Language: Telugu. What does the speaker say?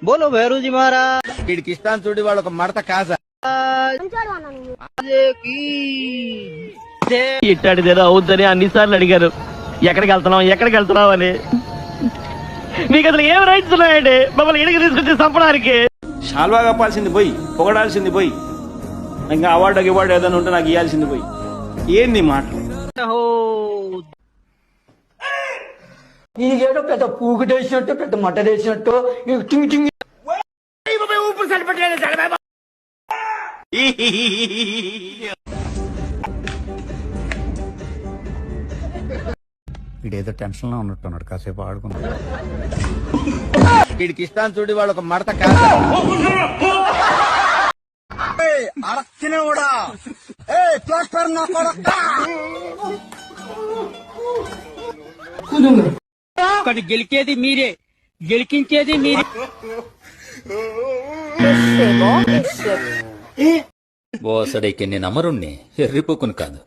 బోలో భైరూజీ మహారాజ్ వీడికి ఇష్టాన్ని చూడి వాళ్ళు ఒక మడత కాజా ఇట్టాడిదేదో అవుద్దని అన్నిసార్లు అడిగారు. ఎక్కడికి వెళ్తున్నావు అని. మీకు అసలు ఏం రైట్స్ ఉన్నాయండి మమ్మల్ని ఇడికి తీసుకొచ్చి చంపడానికి? షాల్వా కప్పాల్సింది పోయి, పొగడాల్సింది పోయి, ఇంకా అవార్డు ఏదైనా ఉంటే నాకు ఇవ్వాల్సింది పోయి. ఏంది మాటలు? ఈగేదో పెద్ద పూగుటేసినట్టు పెద్ద మట్టడేసినట్టు టింగ్ టింగ్. వీడేదో టెన్షన్ లో ఉన్నట్టున్నాడు, కాసేపు ఆడుకున్నాడు. వీడికి ఇష్టాన్ని చూడి వాళ్ళు ఒక మడత కాజా ఒకటి గెలికేది మీరే, గెలికించేది మీరే. బోసడైకి నేను అమరుణ్ణి, ఎర్రిపోకును కాదు.